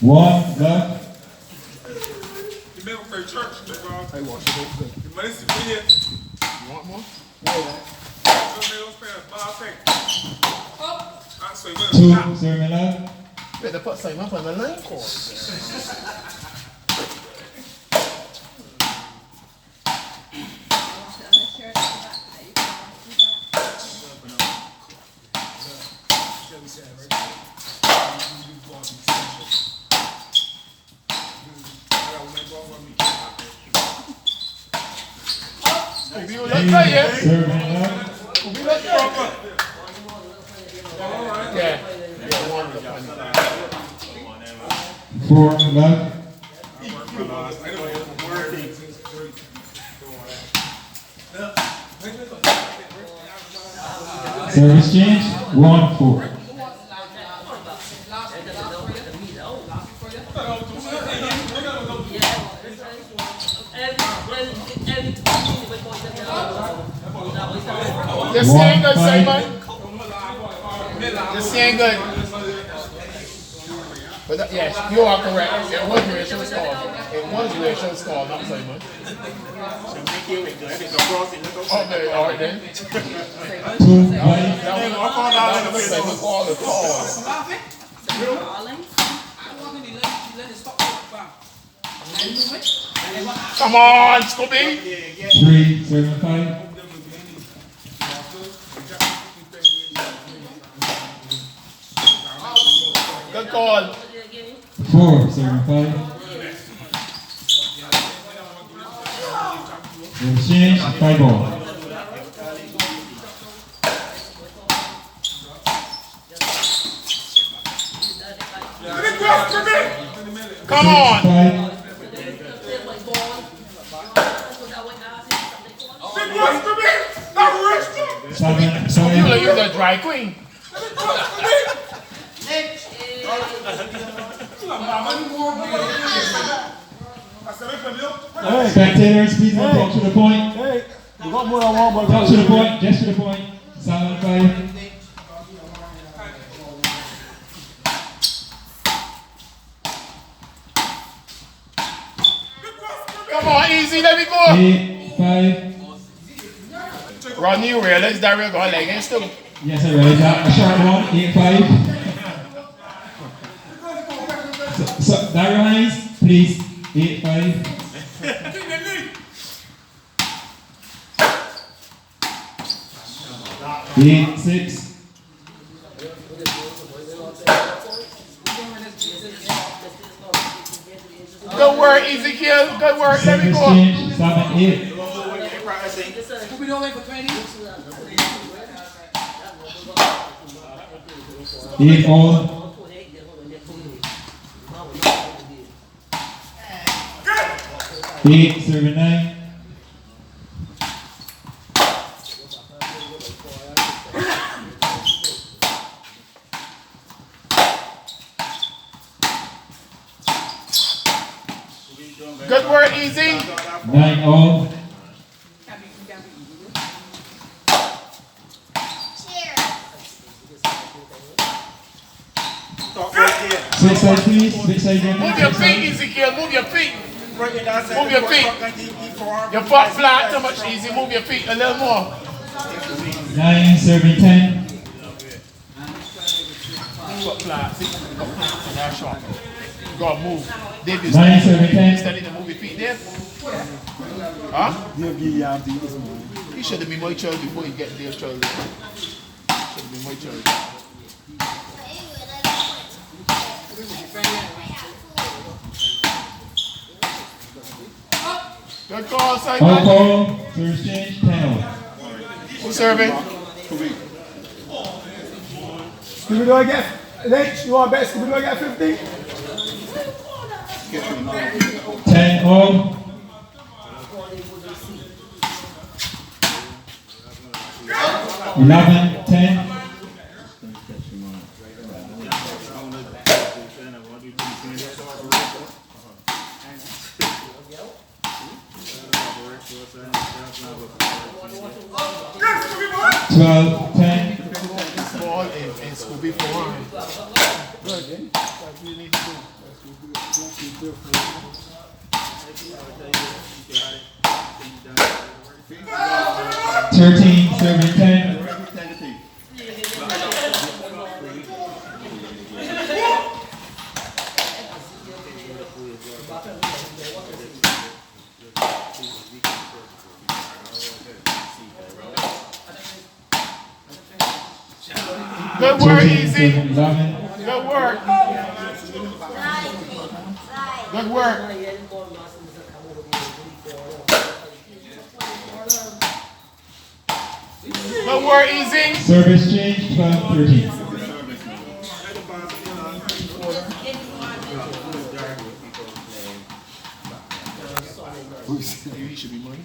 One left. You may go to church. Hey, watch it. You want more? Yeah. Two, serving left. Better put something up on the line cord. You look right here. Serving left. You look right. Yeah. One. Four left. Service change. 1-4. This ain't good, Simon. This ain't good. But yes, you are correct. It was racial score. It was racial score, not Simon. Okay, all right then. 2-5. That was Simon call the call. Come on, Scooby. 3, serving 5. Good call. 4, serving 5. Service change. 5 ball. Come on. 5. You look, you're the dry queen. Spectators, please don't talk to the point. Hey, you got more than one ball. Talk to the point, just to the point. 7-5. Come on, easy, let me go. 8-5. Rodney, you realize that we're going against him. Yes, I realize that. A short one. 8-5. So Daryl Hines, please. 8-5. 8-6. Good work, Ezekiel. Good work. Let me Service go. change. 7-8. We don't wait for 20. 8 all. 8, serving 9. Good work, Easy. 9 all. Switch side, please. Switch side again. Move your feet, Ezekiel. Move your feet. Move your feet. Your foot flat too much, Easy. Move your feet a little more. 9, serving 10. Foot flat. See? That's short. You gotta move. David, 9, serving 10. steady to move your feet there. Huh? He should have been more child before he get their child. Should have been more child. Good call, Simon. Out call. Service change. 10 all. Who's serving? Scooby-Doo, I get. Lynch, you want to bet Scooby-Doo, I get 50? 10 all. 11, 10. Twelve, 10. Ball in Scooby for one. Good. you need to do. 13, serving 10. 'Good work, 13, Easy. serving 11. Good work. Good work. Good work, Easy. Service change 12, 13. He should be money.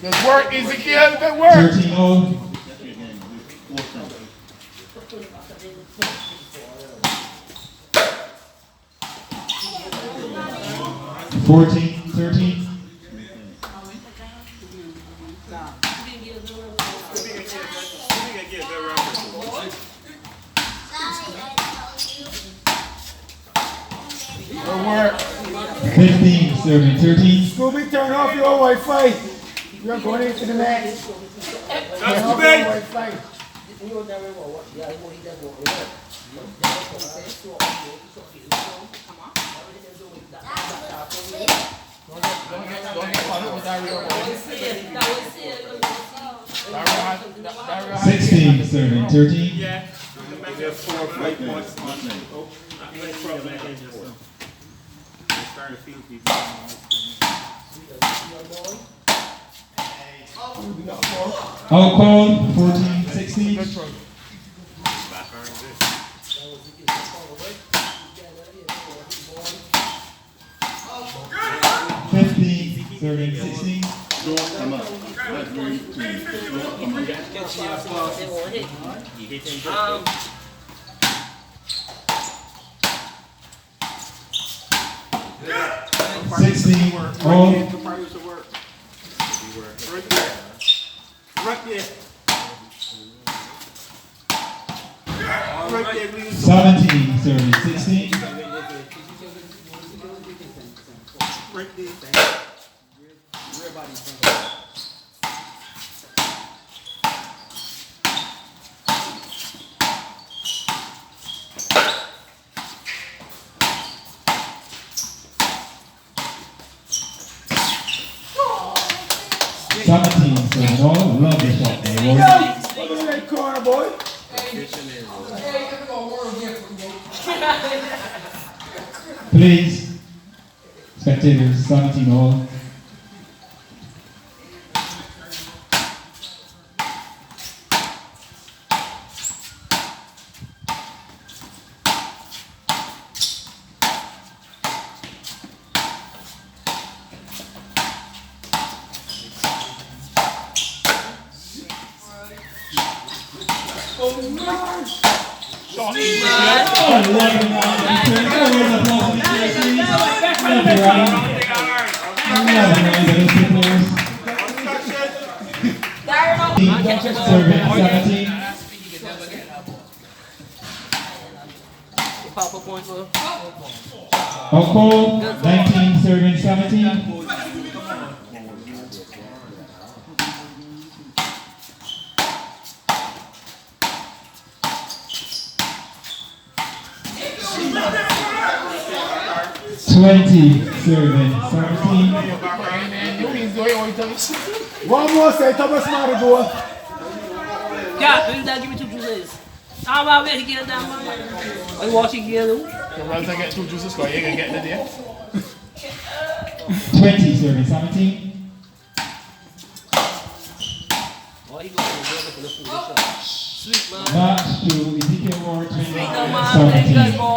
Good work, Ezekiel. Good work. 13 all. 14, 13. Good work. 15, serving 13. Scooby, turn off your Wi-Fi. You're going into the match. Turn off your Wi-Fi. Don't get caught up with Dario. 16, serving 13. Out call 14, 16. 15, serving 16. Sixteen, all. Right there. 17, serving 16. Right there. 17, serving all. Love the shot there, Yo, boys. look at that corner, boy. Please, spectators, 17 all. Shot, 11 now. Serving 17. Papa point for. Out call 19, serving 17. Twenty, serving 17. One more say, Thomas Marigold. Yeah, give me 2 juices. How about we get that man? Are you watching here though? Once I get 2 juices, you ain't gonna get the day. 20, serving 17. Oh, he going to the food. Sweet man. Match to Ezekiel Ward 20, Sweet man, 17. good boy.